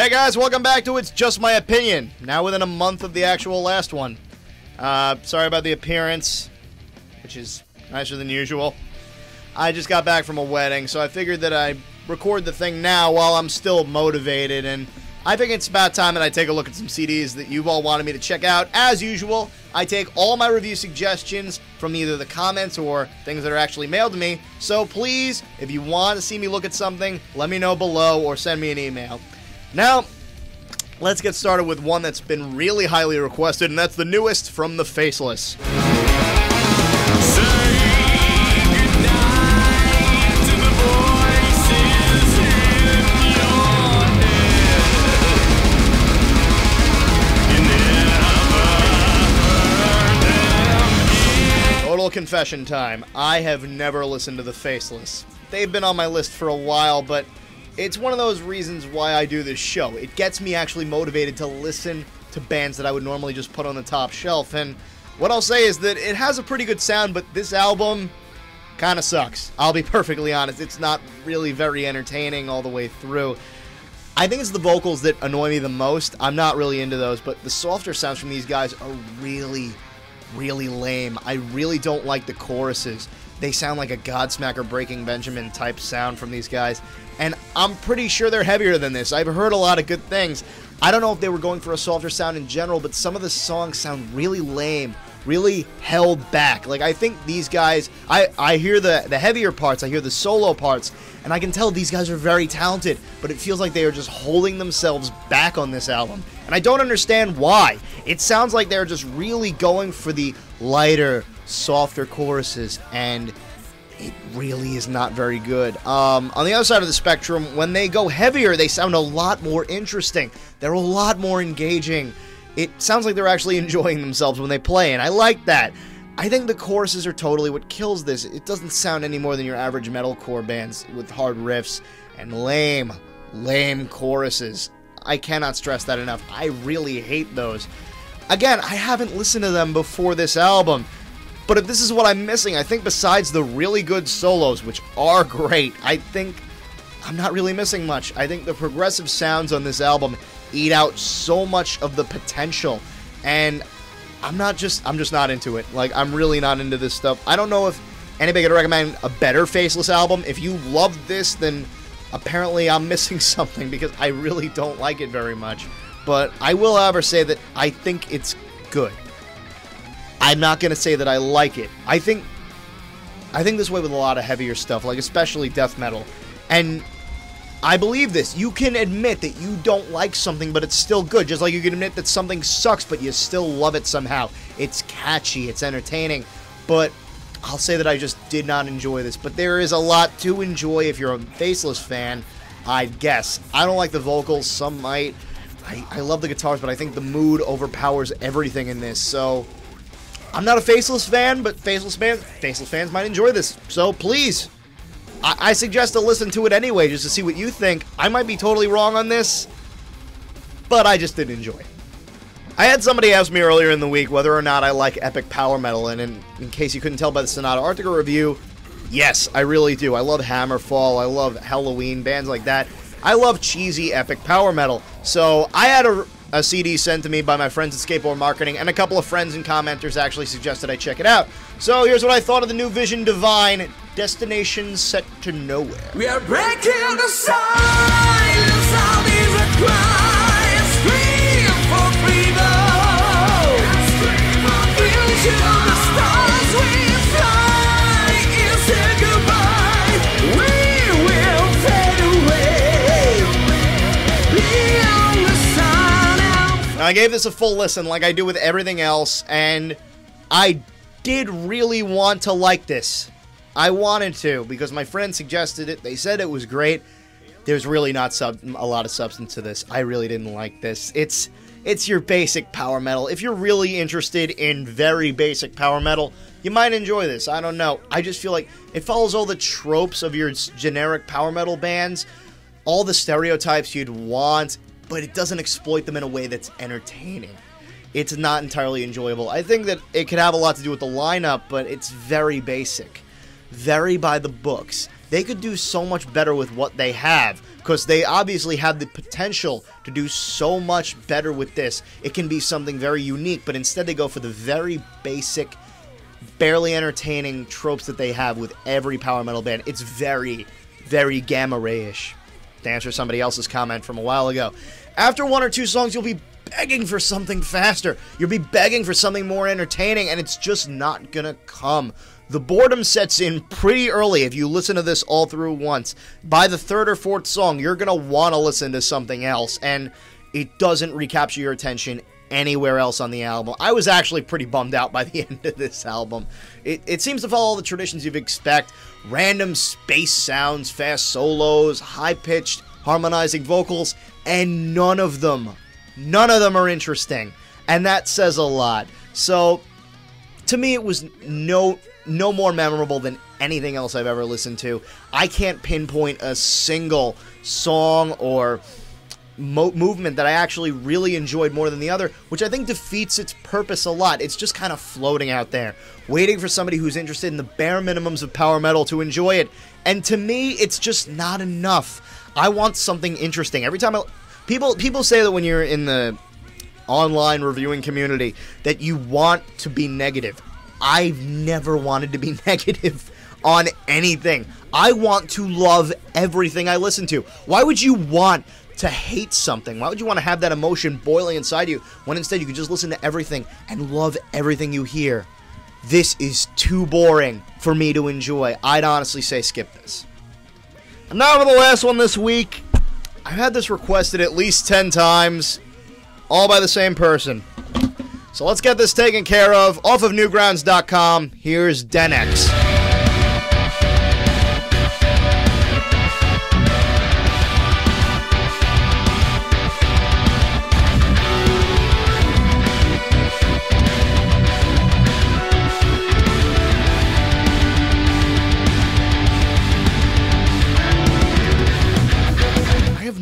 Hey guys, welcome back to It's Just My Opinion. Now within a month of the actual last one. Sorry about the appearance, which is nicer than usual. I just got back from a wedding, so I figured that I record the thing now while I'm still motivated, and I think it's about time that I take a look at some CDs that you've all wanted me to check out. As usual, I take all my review suggestions from either the comments or things that are actually mailed to me, so please, if you want to see me look at something, let me know below or send me an email. Now, let's get started with one that's been really highly requested, and that's the newest from the Faceless. Total confession time. I have never listened to the Faceless. They've been on my list for a while, but it's one of those reasons why I do this show. It gets me actually motivated to listen to bands that I would normally just put on the top shelf, and what I'll say is that it has a pretty good sound, but this album kind of sucks. I'll be perfectly honest. It's not really very entertaining all the way through. I think it's the vocals that annoy me the most. I'm not really into those, but the softer sounds from these guys are really lame. I really don't like the choruses. They sound like a Godsmacker Breaking Benjamin type sound from these guys, and I'm pretty sure they're heavier than this. I've heard a lot of good things. I don't know if they were going for a softer sound in general, but some of the songs sound really lame, really held back. Like, I think these guys, I hear the heavier parts, I hear the solo parts, and I can tell these guys are very talented, but it feels like they are just holding themselves back on this album, and I don't understand why. It sounds like they're just really going for the lighter, softer choruses, and it really is not very good. On the other side of the spectrum, when they go heavier, they sound a lot more interesting. They're a lot more engaging. It sounds like they're actually enjoying themselves when they play, and I like that. I think the choruses are totally what kills this. It doesn't sound any more than your average metalcore bands with hard riffs and lame choruses. I cannot stress that enough. I really hate those. Again, I haven't listened to them before this album, but if this is what I'm missing, I think besides the really good solos, which are great, I think I'm not really missing much. I think the progressive sounds on this album eat out so much of the potential, and I'm just not into it. Like, I'm really not into this stuff. I don't know if anybody could recommend a better Faceless album. If you loved this, then apparently I'm missing something, because I really don't like it very much. But I will, however, say that I think it's good. I'm not going to say that I like it. I think this way with a lot of heavier stuff, like especially death metal. And I believe this. You can admit that you don't like something, but it's still good. Just like you can admit that something sucks, but you still love it somehow. It's catchy. It's entertaining. But I'll say that I just did not enjoy this. But there is a lot to enjoy if you're a Faceless fan, I guess. I don't like the vocals. Some might. I love the guitars, but I think the mood overpowers everything in this. So I'm not a Faceless fan, but Faceless fans might enjoy this. So please, I suggest to listen to it anyway, just to see what you think. I might be totally wrong on this, but I just didn't enjoy it. I had somebody ask me earlier in the week whether or not I like epic power metal, and in case you couldn't tell by the Sonata Arctica review, yes, I really do. I love Hammerfall, I love Halloween, bands like that. I love cheesy epic power metal. So I had a CD sent to me by my friends at Skateboard Marketing, and a couple of friends and commenters actually suggested I check it out. So here's what I thought of the new Vision Divine, Destination Set to Nowhere. We are breaking the silence, sound is a cry, a scream for freedom, a scream for freedom. To the stars we fly, you say goodbye, we will fade away, beyond the sun. Now, I gave this a full listen like I do with everything else, and I did really want to like this. I wanted to, because my friend suggested it. They said it was great. There's really not a lot of substance to this. I really didn't like this. It's your basic power metal. If you're really interested in very basic power metal, you might enjoy this. I don't know. I just feel like it follows all the tropes of your generic power metal bands, all the stereotypes you'd want, but it doesn't exploit them in a way that's entertaining. It's not entirely enjoyable. I think that it could have a lot to do with the lineup, but it's very basic. Very by the books. they could do so much better with what they have, because they obviously have the potential to do so much better with this. It can be something very unique, but instead they go for the very basic, barely entertaining tropes that they have with every power metal band. It's very, very gamma ray-ish. To answer somebody else's comment from a while ago, after one or two songs, you'll be begging for something faster. You'll be begging for something more entertaining, and it's just not gonna come. The boredom sets in pretty early if you listen to this all through once. By the third or fourth song, you're gonna want to listen to something else, and it doesn't recapture your attention anywhere else on the album. I was actually pretty bummed out by the end of this album. It seems to follow all the traditions you'd expect. Random space sounds, fast solos, high-pitched, harmonizing vocals, and none of them are interesting. And that says a lot. So, to me, it was no more memorable than anything else I've ever listened to. I can't pinpoint a single song or movement that I actually really enjoyed more than the other, which I think defeats its purpose a lot. It's just kind of floating out there, waiting for somebody who's interested in the bare minimums of power metal to enjoy it. And to me, it's just not enough. I want something interesting. Every time people say that when you're in the online reviewing community that you want to be negative. I've never wanted to be negative on anything. I want to love everything I listen to. Why would you want to hate something? Why would you want to have that emotion boiling inside you when instead you could just listen to everything and love everything you hear? This is too boring for me to enjoy. I'd honestly say skip this. And now for the last one this week. I've had this requested at least 10 times, all by the same person. So let's get this taken care of. Off of Newgrounds.com, here's DenX.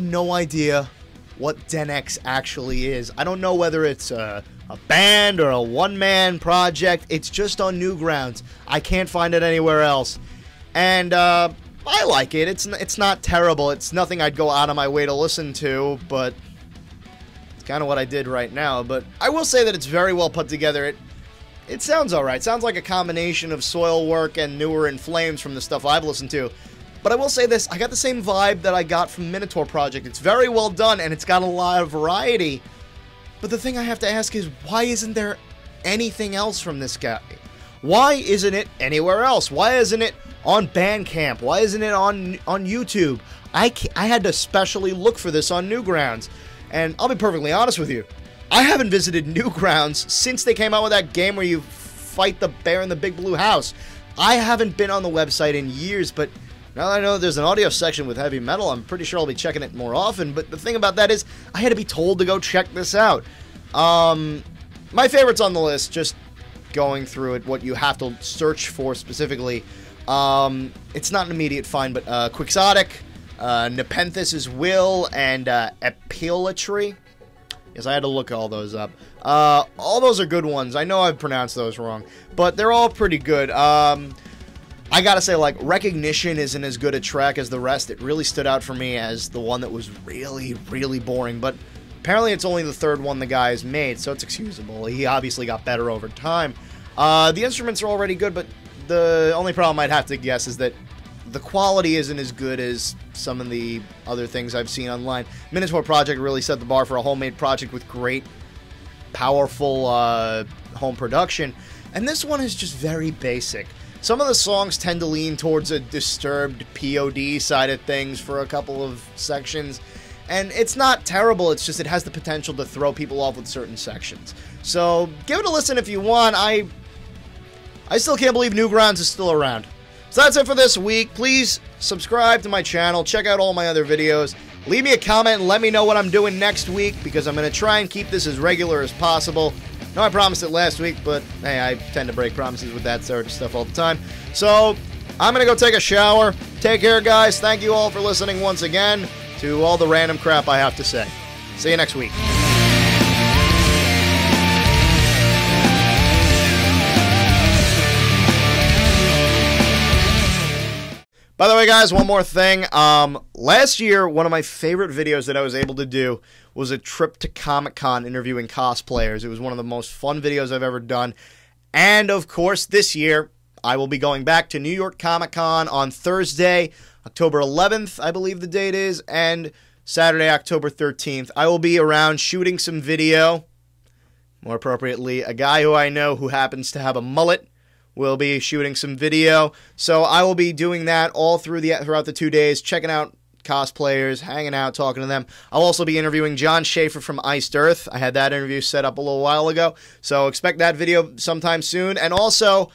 No idea what DenX actually is. I don't know whether it's a band or a one-man project. It's just on Newgrounds. I can't find it anywhere else. And I like it. It's not terrible. It's nothing I'd go out of my way to listen to, but it's kind of what I did right now. But I will say that it's very well put together. It sounds alright. Sounds like a combination of Soilwork and Newer in Flames from the stuff I've listened to. But I will say this, I got the same vibe that I got from Minotaur Project. It's very well done, and it's got a lot of variety. But the thing I have to ask is, why isn't there anything else from this guy? Why isn't it anywhere else? Why isn't it on Bandcamp? Why isn't it on YouTube? I had to specially look for this on Newgrounds. And I'll be perfectly honest with you, I haven't visited Newgrounds since they came out with that game where you fight the bear in the big blue house. I haven't been on the website in years, but now that I know there's an audio section with heavy metal, I'm pretty sure I'll be checking it more often. But the thing about that is, I had to be told to go check this out. My favorites on the list, just going through it, what you have to search for specifically. It's not an immediate find, but Quixotic, Nepenthes' Will, and Epilatry. Yes, I had to look all those up. All those are good ones. I know I've pronounced those wrong, but they're all pretty good. I gotta say, like, Recognition isn't as good a track as the rest. It really stood out for me as the one that was really, really boring, but apparently it's only the third one the guy has made, so it's excusable. He obviously got better over time. The instruments are already good, but the only problem I'd have to guess is that the quality isn't as good as some of the other things I've seen online. Minotaur Project really set the bar for a homemade project with great, powerful home production, and this one is just very basic. Some of the songs tend to lean towards a disturbed POD side of things for a couple of sections, and it's not terrible, it's just it has the potential to throw people off with certain sections. So, give it a listen if you want. I still can't believe Newgrounds is still around. So that's it for this week. Please subscribe to my channel, check out all my other videos, leave me a comment and let me know what I'm doing next week, because I'm going to try and keep this as regular as possible. No, I promised it last week, but hey, I tend to break promises with that sort of stuff all the time. So, I'm going to go take a shower. Take care, guys. Thank you all for listening once again to all the random crap I have to say. See you next week. By the way, guys, one more thing. Last year, one of my favorite videos that I was able to do was a trip to Comic-Con interviewing cosplayers. It was one of the most fun videos I've ever done. And, of course, this year, I will be going back to New York Comic-Con on Thursday, October 11th, I believe the date is, and Saturday, October 13th. I will be around shooting some video. More appropriately, a guy who I know who happens to have a mullet will be shooting some video. So I will be doing that all throughout the 2 days, checking out cosplayers, hanging out, talking to them. I'll also be interviewing John Schaefer from Iced Earth. I had that interview set up a little while ago, so expect that video sometime soon. And also,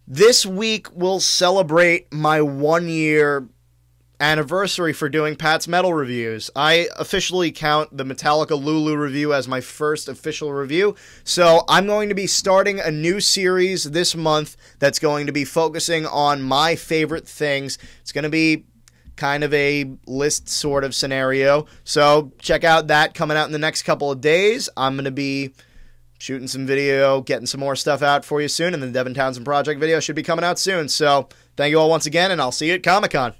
this week will celebrate my 1-year anniversary for doing Pat's Metal reviews. I officially count the Metallica Lulu review as my first official review, so I'm going to be starting a new series this month that's going to be focusing on my favorite things. It's going to be kind of a list sort of scenario, so check out that coming out in the next couple of days. I'm going to be shooting some video, getting some more stuff out for you soon, and the Devin Townsend Project video should be coming out soon. So thank you all once again, and I'll see you at Comic-Con.